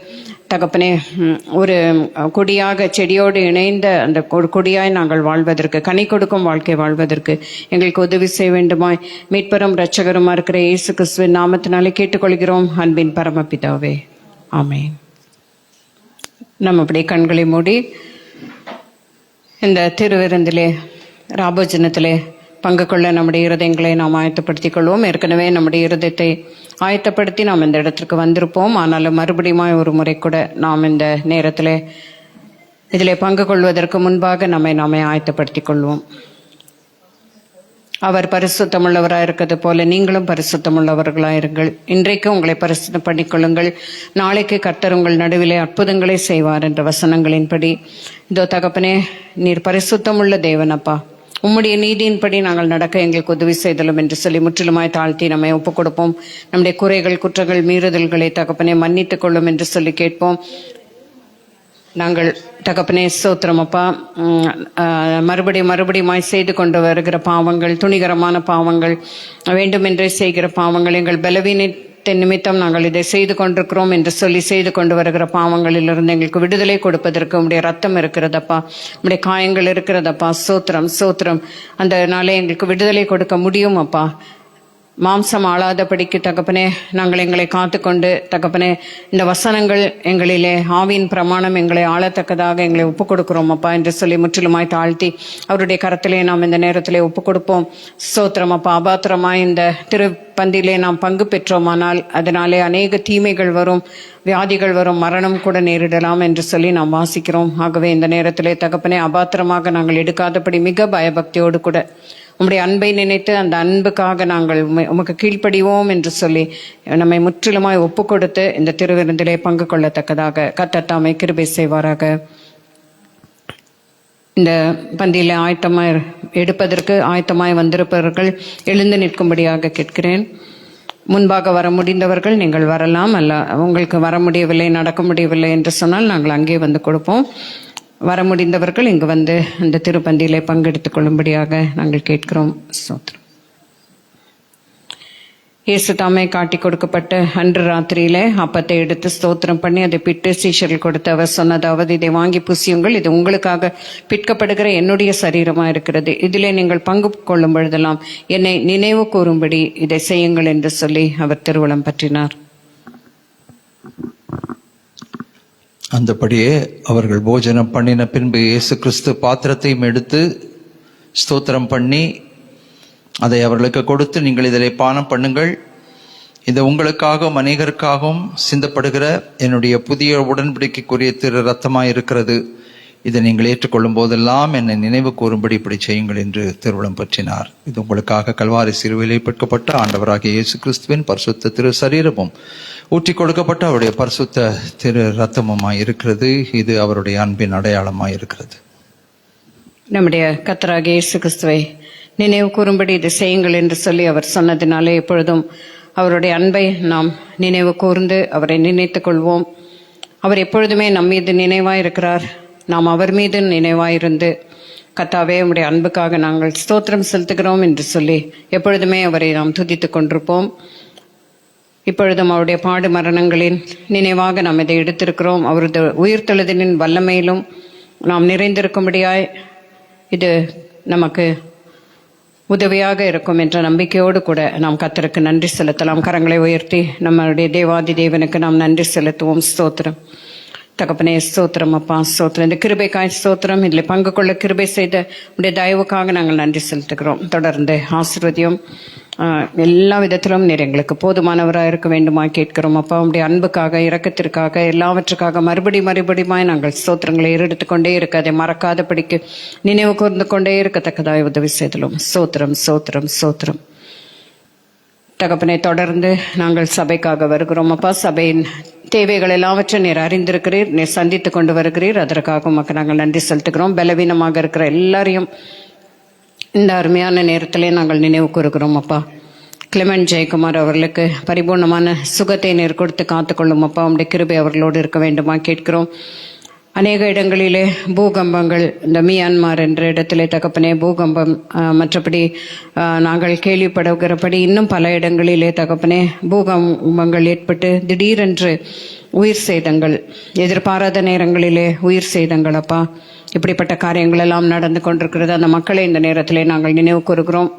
Speaker 1: தகப்பனே ஒரு கொடியாக செடியோடு இணைந்த அந்த கொடியாய் நாங்கள் வாழ்வதற்கு, கனி கொடுக்கும் வாழ்க்கை வாழ்வதற்கு எங்களுக்கு உதவி செய்ய வேண்டுமாய் மீட்பரும் இரட்சகருமா இருக்கிற இயேசு கிறிஸ்துவின் நாமத்தினாலே கேட்டுக்கொள்கிறோம் அன்பின் பரமபிதாவே, ஆமென். நம்ம அப்படியே கண்களை மூடி இந்த திருவிருந்திலே ராபோஜனத்திலே பங்கு கொள்ள நம்முடைய இருதயங்களை நாம் ஆயத்தப்படுத்திக் கொள்வோம். ஏற்கனவே நம்முடைய இருதயத்தை ஆயத்தப்படுத்தி நாம் இந்த இடத்திற்கு வந்திருப்போம். ஆனாலும் மறுபடியும் ஒரு முறை கூட நாம் இந்த நேரத்தில் இதில் பங்கு கொள்வதற்கு முன்பாக நாமே ஆயத்தப்படுத்திக் கொள்வோம். அவர் பரிசுத்தமுள்ளவராக இருக்கிறது போல நீங்களும் பரிசுத்தமுள்ளவர்களாயிருங்கள். இன்றைக்கு உங்களை பரிசுத்தம் பண்ணிக்கொள்ளுங்கள், நாளைக்கு கர்த்தர் உங்கள் நடுவிலே அற்புதங்களை செய்வார் என்ற வசனங்களின்படி இதோ தகப்பனே நீர் பரிசுத்தமுள்ள தேவனப்பா, உம்முடைய நீதியின்படி நாங்கள் நடக்க எங்களுக்கு உதவி செய்தலும் என்று சொல்லி முற்றிலுமாய் தாழ்த்தி நம்மை ஒப்புக் கொடுப்போம். நம்முடைய குறைகள் குற்றங்கள் மீறுதல்களை தகப்பனே மன்னித்துக் கொள்ளும் என்று சொல்லி கேட்போம். நாங்கள் தகப்பனே ஸ்தோத்திரமப்பா, மறுபடியும் செய்து கொண்டு வருகிற பாவங்கள், துணிகரமான பாவங்கள், வேண்டுமென்றே செய்கிற பாவங்கள், எங்கள் பலவீனத்தின் நிமித்தம் நாங்கள் இதை செய்து கொண்டிருக்கிறோம் என்று சொல்லி செய்து கொண்டு வருகிற பாவங்களிலிருந்து எங்களுக்கு விடுதலை கொடுப்பதற்கு உம்முடைய ரத்தம் இருக்கிறதப்பா, உம்முடைய காயங்கள் இருக்கிறதப்பா. ஸ்தோத்திரம் ஸ்தோத்திரம். அந்த நாளே எங்களுக்கு விடுதலை கொடுக்க முடியும் அப்பா. மாம்சம் ஆளாதபடிக்கு தகப்பனே நாங்கள் எங்களை காத்துக்கொண்டு தகப்பனே இந்த வசனங்கள் எங்களிலே ஆவியின் பிரமாணம் எங்களை ஆளத்தக்கதாக எங்களை ஒப்புக் கொடுக்கிறோம் அப்பா என்று சொல்லி முற்றிலுமாய் தாழ்த்தி அவருடைய கரத்திலே நாம் இந்த நேரத்திலே ஒப்புக் கொடுப்போம். ஸ்தோத்திரம் அப்பா. அபாத்திரமாய் இந்த திருப்பந்தியிலே நாம் பங்கு பெற்றோமானால் அதனாலே அநேக தீமைகள் வரும், வியாதிகள் வரும், மரணம் கூட நேரிடலாம் என்று சொல்லி நாம் வாசிக்கிறோம். ஆகவே இந்த நேரத்திலே தகப்பனே அபாத்திரமாக நாங்கள் எடுக்காதபடி மிக பயபக்தியோடு கூட உம்முடைய அன்பை நினைத்து அந்த அன்புக்காக நாங்கள் உமக்கு கீழ்ப்படிவோம் என்று சொல்லி நம்மை முற்றிலுமாய் ஒப்புக் கொடுத்து இந்த திருவிருந்திலே பங்கு கொள்ளத்தக்கதாக கர்த்தர் தாமே கிருபை செய்வாராக. இந்த பந்தியில எடுப்பதற்கு ஆயத்தமாய் வந்திருப்பவர்கள் எழுந்து நிற்கும்படியாக கேட்கிறேன். முன்பாக வர முடிந்தவர்கள் நீங்கள் வரலாம். அல்ல உங்களுக்கு வர முடியவில்லை, நடக்க முடியவில்லை என்று சொன்னால் நாங்கள் அங்கே வந்து கொடுப்போம். வர முடிந்தவர்கள் இங்கு வந்து இந்த திருப்பந்தியிலே பங்கெடுத்துக் கொள்ளும்படியாக நாங்கள் கேட்கிறோம். ஸ்தோத்திரம். இயேசு தாமே காட்டி கொடுக்கப்பட்ட அன்று ராத்திரியிலே அப்பத்தை எடுத்து ஸ்தோத்திரம் பண்ணி அதை பிட்டு சீஷர்கள் கொடுத்து அவர் சொன்னதாவது, இதை வாங்கி புசியுங்கள், இது உங்களுக்காக பிற்கப்படுகிற என்னுடைய சரீரமாக இருக்கிறது, இதிலே நீங்கள் பங்கு கொள்ளும் பொழுதெல்லாம் என்னை நினைவு கூறும்படி இதை செய்யுங்கள் என்று சொல்லி அவர் திருவுளம் பற்றினார்.
Speaker 3: அந்தபடியே அவர்கள் போஜனம் பண்ணின பின்பு இயேசு கிறிஸ்து பாத்திரத்தையும் எடுத்து ஸ்தோத்திரம் பண்ணி அதை அவர்களுக்கு கொடுத்து, நீங்கள் இதிலே பானம் பண்ணுங்கள், இது உங்களுக்காகவும் அநேகருக்காகவும் சிந்தப்படுகிற என்னுடைய புதிய உடன்படிக்கைக்குரிய திரு ரத்தமாய் இருக்கிறது, இதை நீங்கள் ஏற்றுக்கொள்ளும் போதெல்லாம் என்னை நினைவு கூறும்படி இப்படி செய்யுங்கள் என்று திருவுளம் பற்றினார். இது உங்களுக்காக கல்வாரி சிலுவையிலே பெற்கப்பட்ட ஆண்டவராகிய இயேசு கிறிஸ்துவின் பரிசுத்த திரு சரீரமும் ஊற்றி கொடுக்கப்பட்ட அவருடைய பரிசுத்த திரு ரத்தமுமாய் இருக்கிறது. இது அவருடைய அன்பின் அடையாளமாய் இருக்கிறது.
Speaker 1: நம்முடைய கர்த்தராகிய இயேசு கிறிஸ்துவை நினைவு கூறும்படி இதை செய்யுங்கள் என்று சொல்லி அவர் சொன்னதினாலே எப்பொழுதும் அவருடைய அன்பை நாம் நினைவு கூர்ந்து அவரை நினைத்துக் கொள்வோம். அவர் எப்பொழுதுமே நம் மீது நினைவாய் இருக்கிறார். நாம் அவர் மீது நினைவாயிருந்து கர்த்தாவே உம்முடைய அன்புக்காக நாங்கள் ஸ்தோத்திரம் செலுத்துகிறோம் என்று சொல்லி எப்பொழுதுமே அவரை நாம் துதித்துக் கொண்டிருப்போம். இப்பொழுதும் அவருடைய பாடு மரணங்களின் நினைவாக நாம் இதை எடுத்திருக்கிறோம். அவரது உயிர்த்தெழுதலின் வல்லமையிலும் நாம் நிறைந்திருக்கும்படியாய் இது நமக்கு உதவியாக இருக்கும் என்ற நம்பிக்கையோடு கூட நாம் கர்த்தருக்கு நன்றி செலுத்தலாம். கரங்களை உயர்த்தி நம்மளுடைய தேவாதி தேவனுக்கு நாம் நன்றி செலுத்துவோம். ஸ்தோத்திரம் தகப்பனே, ஸ்தோத்திரம் அப்பா, ஸ்தோத்திரம். இந்த கிருபைக்காய் ஸ்தோத்திரம். இதில் பங்கு கொள்ள கிருபை செய்த உடைய தயவுக்காக நாங்கள் நன்றி செலுத்துகிறோம். தொடர்ந்து ஆசீர்வதியும் எல்லா விதத்திலும் நீர் எங்களுக்கு போதுமானவராக இருக்க வேண்டுமா கேட்கிறோம் அப்பா. உடைய அன்புக்காக, இரக்கத்திற்காக, எல்லாவற்றுக்காக மறுபடியுமாய் நாங்கள் ஸ்தோத்திரங்களை ஏறெடுத்துக்கொண்டே இருக்க, அதை மறக்காதபடிக்கு நினைவு கூர்ந்து கொண்டே இருக்கத்தக்கதாய் உதவி செய்தலும். ஸ்தோத்திரம் ஸ்தோத்திரம் ஸ்தோத்திரம் தகப்பனை. தொடர்ந்து நாங்கள் சபைக்காக வருகிறோம் அப்பா. சபையின் தேவைகள் எல்லாவற்றையும் நீர் அறிந்திருக்கிறீர், நீர் சந்தித்து கொண்டு வருகிறீர். அதற்காக உமக்கு நாங்கள் நன்றி செலுத்துகிறோம். பலவீனமாக இருக்கிற எல்லாரையும் இந்த அருமையான நேரத்திலே நாங்கள் நினைவு கூறுகிறோம் அப்பா. கிளெமெண்ட் ஜெயக்குமார் அவர்களுக்கு பரிபூர்ணமான சுகத்தை நீர் கொடுத்து காத்துக்கொள்ளும் அப்பா. உம்முடைய கிருபை அவர்களோடு இருக்க வேண்டுமா கேட்கிறோம். அநேக இடங்களிலே பூகம்பங்கள், இந்த மியான்மார் என்ற இடத்திலே தகப்பனே பூகம்பம், மற்றபடி நாங்கள் கேள்விப்படுகிறபடி இன்னும் பல இடங்களிலே தகப்பனே பூகம்பங்கள் ஏற்பட்டு திடீரென்று உயிர் சேதங்கள், எதிர்பாராத நேரங்களிலே உயிர் சேதங்கள் அப்பா. இப்படிப்பட்ட காரியங்கள் எல்லாம் நடந்து கொண்டிருக்கிறது. அந்த மக்களை இந்த நேரத்திலே நாங்கள் நினைவு கூறுகிறோம்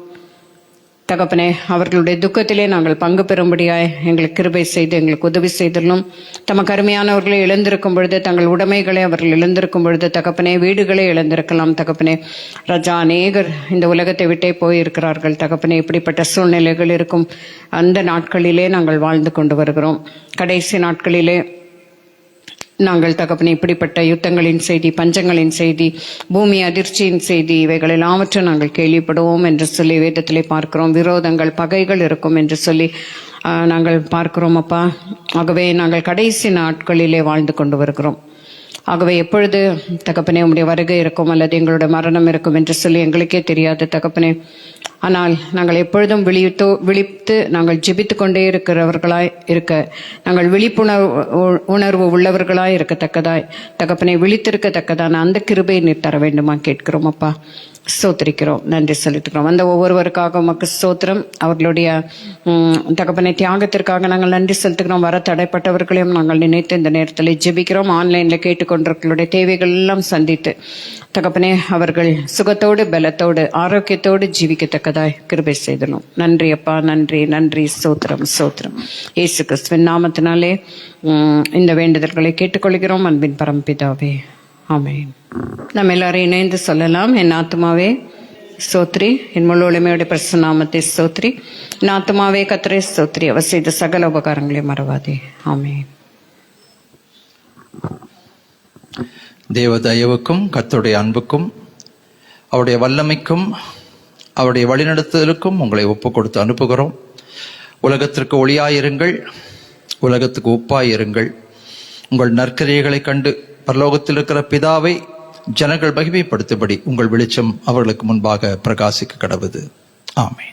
Speaker 1: தகப்பனே. அவர்களுடைய துக்கத்திலே நாங்கள் பங்கு பெறும்படியாய் எங்களுக்கு கிருபை செய்து எங்களுக்கு உதவி செய்துள்ளோம். தமக்கு அருமையானவர்களை இழந்திருக்கும் பொழுது, தங்கள் உடைமைகளை அவர்கள் இழந்திருக்கும் பொழுது தகப்பனே, வீடுகளை இழந்திருக்கலாம் தகப்பனே. ராஜா, அநேகர் இந்த உலகத்தை விட்டே போயிருக்கிறார்கள் தகப்பனே. இப்படிப்பட்ட சூழ்நிலைகள் இருக்கும் அந்த நாட்களிலே நாங்கள் வாழ்ந்து கொண்டு வருகிறோம். கடைசி நாட்களிலே நாங்கள் தகப்பனே இப்படிப்பட்ட யுத்தங்களின் செய்தி, பஞ்சங்களின் செய்தி, பூமி அதிர்ச்சியின் செய்தி, இவைகள் எல்லாவற்றும் நாங்கள் கேள்விப்படுவோம் என்று சொல்லி வேதத்திலே பார்க்கிறோம். விரோதங்கள், பகைகள் இருக்கும் என்று சொல்லி நாங்கள் பார்க்கிறோம் அப்பா. ஆகவே நாங்கள் கடைசி நாட்களிலே வாழ்ந்து கொண்டு வருகிறோம். ஆகவே எப்பொழுது தகப்பனே உம்முடைய வருகை இருக்கும் அல்லது எங்களுடைய மரணம் இருக்கும் என்று சொல்லி எங்களுக்கே தெரியாது தகப்பனே. ஆனால் நாங்கள் எப்பொழுதும் விழித்து நாங்கள் ஜெபித்து கொண்டே இருக்கிறவர்களாய் இருக்க, நாங்கள் விழிப்புணர்வு உள்ளவர்களாய் இருக்கத்தக்கதாய் தகப்பனை விழித்திருக்கத்தக்கதான அந்த கிருபையை நீர் தர வேண்டுமா கேட்கிறோம் அப்பா. ஸ்தோத்திரிக்கிறோம், நன்றி செலுத்துகிறோம். அந்த ஒவ்வொருவருக்காக உமக்கு ஸ்தோத்திரம். அவர்களுடைய தகப்பனை தியாகத்திற்காக நாங்கள் நன்றி செலுத்துகிறோம். வர தடைப்பட்டவர்களையும் நாங்கள் நினைத்து இந்த நேரத்தில் ஜெபிக்கிறோம். ஆன்லைனில் கேட்டுக்கொண்டிருக்கிறவர்களுடைய தேவைகள் எல்லாம் சந்தித்து தகப்பனே அவர்கள் சுகத்தோடு, பலத்தோடு, ஆரோக்கியத்தோடு ஜீவிக்கத்தக்கதாய் கிருபை செய்தணும். நன்றி அப்பா, நன்றி நன்றி. ஸ்தோத்திரம் ஸ்தோத்திரம். இயேசு கிறிஸ்துவின் நாமத்தினாலே இந்த வேண்டுதல்களை கேட்டுக்கொள்கிறோம் அன்பின் பரம்பிதாவே, ஆமென். நம்ம எல்லாரும் இணைந்து சொல்லலாம். என் ஆத்துமாவே ஸ்தோத்ரி, என் முழு உளமையோட பரிசுத்த நாமத்தை ஸ்தோத்ரி. என் ஆத்துமாவே கர்த்தரை ஸ்தோத்ரி, அவர் செய்த சகல உபகாரங்களை மறவாதே. ஆமென்.
Speaker 3: தேவ தயவுக்கும் கர்த்தருடைய அன்புக்கும் அவருடைய வல்லமைக்கும் அவருடைய வழிநடத்துதலுக்கும் உங்களை ஒப்பு கொடுத்து அனுப்புகிறோம். உலகத்திற்கு ஒளியாயிருங்கள், உலகத்துக்கு உப்பாயிருங்கள். உங்கள் நற்கிரியைகளை கண்டு பரலோகத்தில் இருக்கிற பிதாவை ஜனங்கள் மகிமைப்படுத்தும்படி உங்கள் வெளிச்சம் அவர்களுக்கு முன்பாக பிரகாசிக்க கடவுது. ஆமென்.